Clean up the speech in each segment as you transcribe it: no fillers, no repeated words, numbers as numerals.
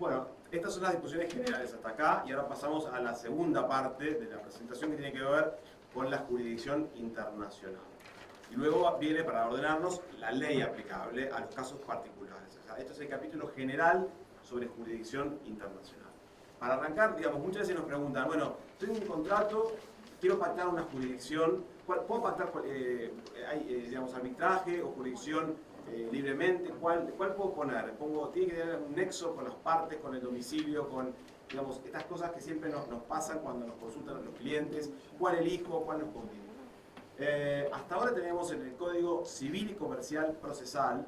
Bueno, estas son las disposiciones generales hasta acá y ahora pasamos a la segunda parte de la presentación que tiene que ver con la jurisdicción internacional. Y luego viene, para ordenarnos, la ley aplicable a los casos particulares. O sea, esto es el capítulo general sobre jurisdicción internacional. Para arrancar, digamos, muchas veces nos preguntan, bueno, tengo un contrato, quiero pactar una jurisdicción, ¿puedo pactar, digamos, arbitraje o jurisdicción libremente? ¿Cuál puedo poner? Tiene que tener un nexo con las partes, con el domicilio, con, digamos, estas cosas que siempre nos pasan cuando nos consultan los clientes. ¿Cuál elijo? ¿Cuál nos conviene? Hasta ahora tenemos en el Código Civil y Comercial Procesal,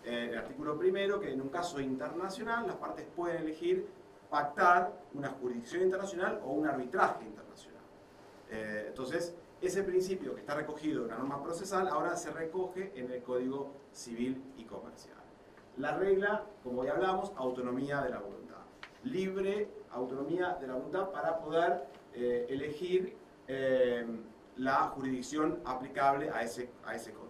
el artículo primero, que en un caso internacional las partes pueden elegir pactar una jurisdicción internacional o un arbitraje internacional. Entonces, ese principio que está recogido en la norma procesal ahora se recoge en el Código Civil y Comercial. La regla, como ya hablamos, autonomía de la voluntad. Libre autonomía de la voluntad para poder elegir la jurisdicción aplicable a ese contrato.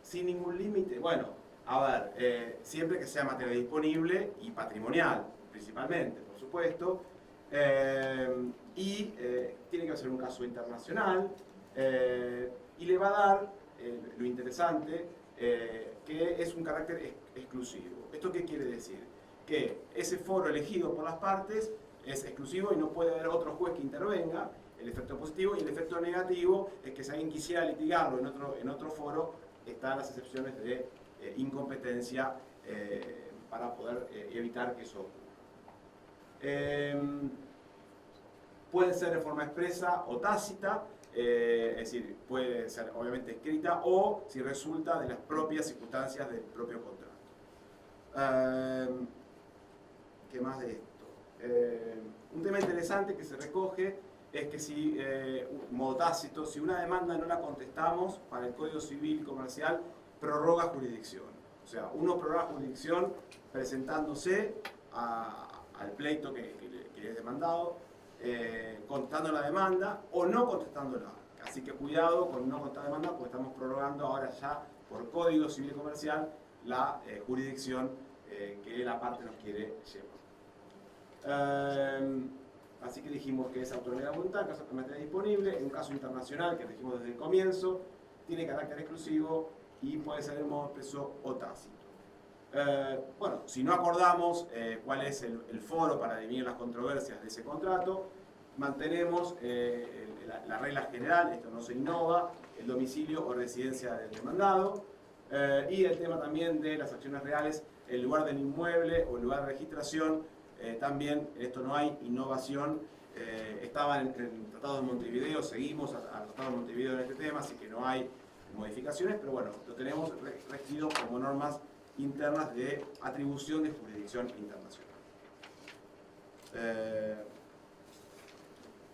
Sin ningún límite, bueno, a ver, siempre que sea materia disponible y patrimonial, principalmente, por supuesto, tiene que ser un caso internacional, y le va a dar lo interesante, que es un carácter exclusivo. ¿Esto qué quiere decir? Que ese foro elegido por las partes es exclusivo y no puede haber otro juez que intervenga. El efecto positivo, y el efecto negativo es que si alguien quisiera litigarlo en otro foro, están las excepciones de incompetencia para poder evitar que eso ocurra. Puede ser de forma expresa o tácita, es decir, puede ser obviamente escrita o si resulta de las propias circunstancias del propio contrato. ¿Qué más de esto? Un tema interesante que se recoge es que si, modo tácito, si una demanda no la contestamos, para el Código Civil y Comercial prorroga jurisdicción. O sea, uno prorroga jurisdicción presentándose al pleito que es demandado, contestando la demanda o no contestándola. Así que cuidado con no contestar la demanda, porque estamos prorrogando ahora ya por Código Civil y Comercial la jurisdicción que la parte nos quiere llevar. Así que dijimos que es autonomía de la voluntad, en caso de materia disponible, en un caso internacional que dijimos desde el comienzo, tiene carácter exclusivo y puede ser en modo expreso o tácito. Bueno, si no acordamos cuál es el foro para dirimir las controversias de ese contrato, mantenemos la regla general, esto no se innova, el domicilio o residencia del demandado, y el tema también de las acciones reales, el lugar del inmueble o el lugar de registración. También en esto no hay innovación, estaba en el Tratado de Montevideo, seguimos al Tratado de Montevideo en este tema, así que no hay modificaciones, pero bueno, lo tenemos regido como normas internas de atribución de jurisdicción internacional.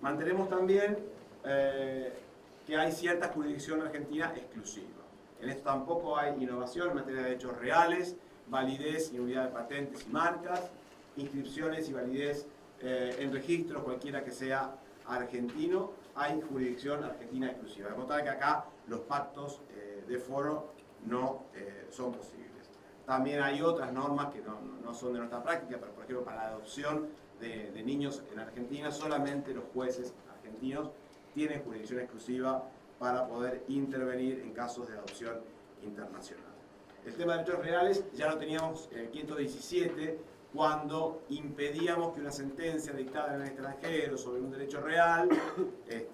Mantenemos también que hay cierta jurisdicción argentina exclusiva. En esto tampoco hay innovación en materia de derechos reales, validez y unidad de patentes y marcas, inscripciones y validez en registros, cualquiera que sea argentino, hay jurisdicción argentina exclusiva. De modo que acá los pactos de foro no son posibles. También hay otras normas que no son de nuestra práctica, pero por ejemplo para la adopción de niños en Argentina, solamente los jueces argentinos tienen jurisdicción exclusiva para poder intervenir en casos de adopción internacional. El tema de derechos reales ya lo teníamos en el 517, cuando impedíamos que una sentencia dictada en el extranjero sobre un derecho real,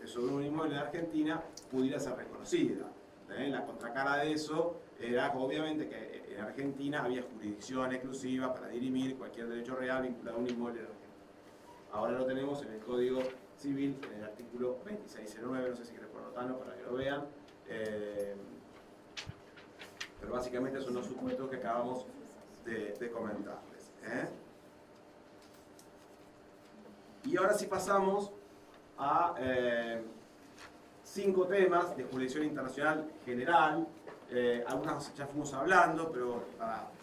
sobre un inmueble en Argentina, pudiera ser reconocida. La contracara de eso era obviamente que en Argentina había jurisdicción exclusiva para dirimir cualquier derecho real vinculado a un inmueble en Argentina. Ahora lo tenemos en el Código Civil, en el artículo 2609, no sé si querés ponerlo, Tano, para que lo vean. Pero básicamente son los supuestos que acabamos de comentarles. Y ahora sí pasamos a 5 temas de jurisdicción internacional general. Algunas ya fuimos hablando, pero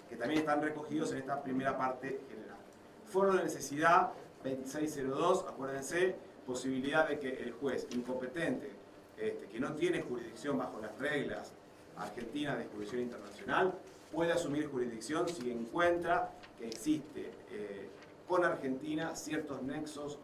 que también están recogidos en esta primera parte general. Foro de necesidad 2602, acuérdense, posibilidad de que el juez incompetente, que no tiene jurisdicción bajo las reglas argentinas de jurisdicción internacional, puede asumir jurisdicción si encuentra que existe con Argentina ciertos nexos,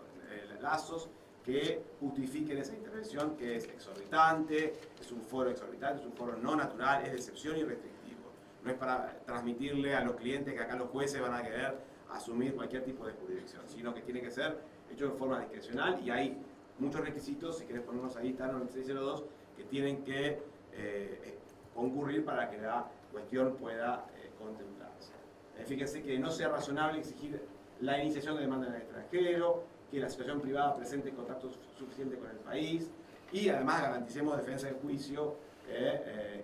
lazos que justifiquen esa intervención, que es exorbitante, es un foro exorbitante, es un foro no natural, es de excepción y restrictivo. No es para transmitirle a los clientes que acá los jueces van a querer asumir cualquier tipo de jurisdicción, sino que tiene que ser hecho de forma discrecional y hay muchos requisitos, si querés ponernos ahí, está en 9602, que tienen que concurrir para que la cuestión pueda contemplarse. Fíjense que no sea razonable exigir la iniciación de demanda en el extranjero, que la situación privada presente contacto suficiente con el país y además garanticemos defensa del juicio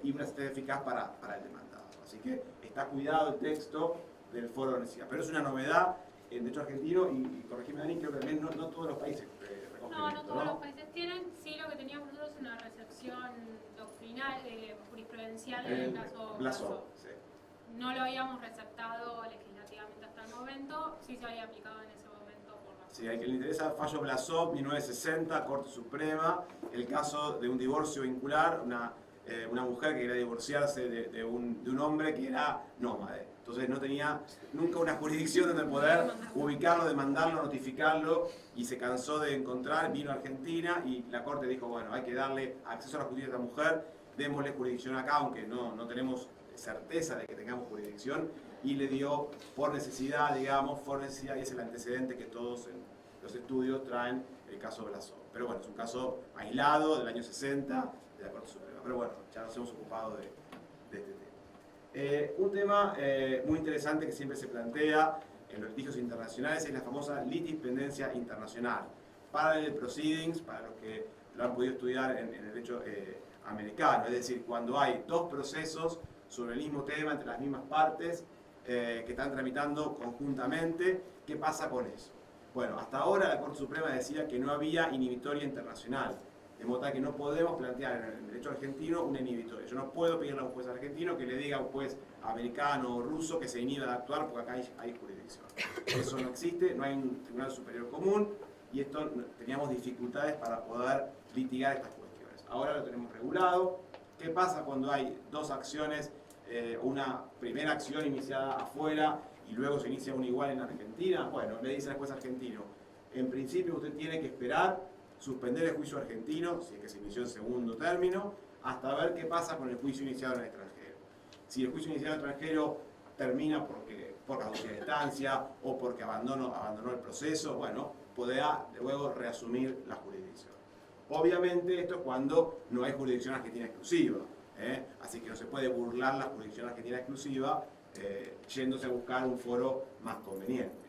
y una sentencia eficaz para el demandado. Así que está cuidado el texto del foro de necesidad. Pero es una novedad en derecho argentino y corregime Dani, creo que también no todos los países recogen esto, todos los países tienen. Sí, lo que teníamos nosotros es una recepción doctrinal, jurisprudencial en el caso Blasov. Sí. No lo habíamos receptado legislativamente hasta el momento, sí se había aplicado en ese momento por la... Sí, a quien le interesa, fallo Blasov, 1960, Corte Suprema, el caso de un divorcio vincular, una mujer que quería divorciarse de un hombre que era nómade. Entonces no tenía nunca una jurisdicción donde poder ubicarlo, demandarlo, notificarlo, y se cansó de encontrar, vino a Argentina y la Corte dijo, bueno, hay que darle acceso a la justicia a esta mujer, démosle jurisdicción acá, aunque no tenemos certeza de que tengamos jurisdicción, y le dio por necesidad, digamos, y es el antecedente que todos en los estudios traen el caso Blasov. Pero bueno, es un caso aislado del año 60 de la Corte Suprema. Pero bueno, ya nos hemos ocupado de este tema. Un tema muy interesante que siempre se plantea en los litigios internacionales es la famosa litispendencia internacional. Parallel proceedings, para los que lo han podido estudiar en el derecho americano, es decir, cuando hay dos procesos sobre el mismo tema, entre las mismas partes, que están tramitando conjuntamente, ¿qué pasa con eso? Bueno, hasta ahora la Corte Suprema decía que no había inhibitoria internacional, de modo tal que no podemos plantear en el derecho argentino una inhibitoria. Yo no puedo pedirle a un juez argentino que le diga a un juez americano o ruso que se inhiba de actuar porque acá hay jurisdicción. Eso no existe, no hay un tribunal superior común y esto teníamos dificultades para poder litigar estas cuestiones. Ahora lo tenemos regulado. ¿Qué pasa cuando hay dos acciones, una primera acción iniciada afuera y luego se inicia una igual en Argentina? Bueno, le dice al juez argentino, en principio usted tiene que esperar, suspender el juicio argentino, si es que se inició en segundo término, hasta ver qué pasa con el juicio iniciado en el extranjero. Si el juicio iniciado en el extranjero termina por caducidad de instancia o porque abandonó el proceso, bueno, podrá luego reasumir la jurisdicción. Obviamente esto es cuando no hay jurisdicción argentina exclusiva, así que no se puede burlar la jurisdicción argentina exclusiva yéndose a buscar un foro más conveniente.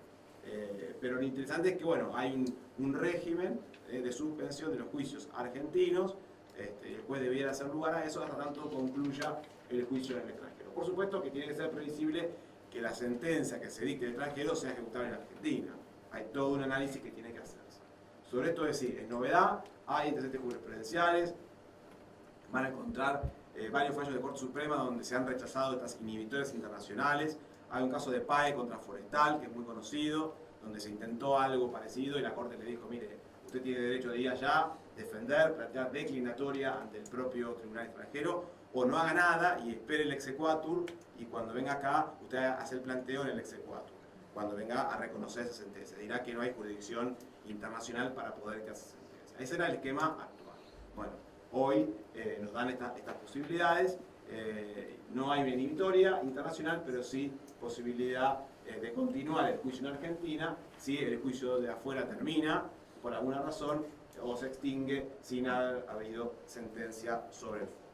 Pero lo interesante es que bueno, hay un régimen de suspensión de los juicios argentinos, y el juez debiera hacer lugar a eso hasta tanto concluya el juicio en el extranjero. Por supuesto que tiene que ser previsible que la sentencia que se dicte en el extranjero sea ejecutable en Argentina. Hay todo un análisis que tiene que hacerse. Sobre esto es decir, es novedad, hay antecedentes jurisprudenciales, van a encontrar varios fallos de Corte Suprema donde se han rechazado estas inhibitorias internacionales. Hay un caso de PAE contra Forestal, que es muy conocido, donde se intentó algo parecido y la Corte le dijo, mire, usted tiene derecho de ir allá, defender, plantear declinatoria ante el propio tribunal extranjero, o no haga nada y espere el exequatur, y cuando venga acá, usted hace el planteo en el exequatur. Cuando venga a reconocer esa sentencia, dirá que no hay jurisdicción internacional para poder que esa sentencia. Ese era el esquema actual. Bueno, hoy nos dan estas posibilidades. No hay una inhibitoria internacional, pero sí posibilidad de continuar el juicio en Argentina si el juicio de afuera termina por alguna razón o se extingue sin haber habido sentencia sobre el foro.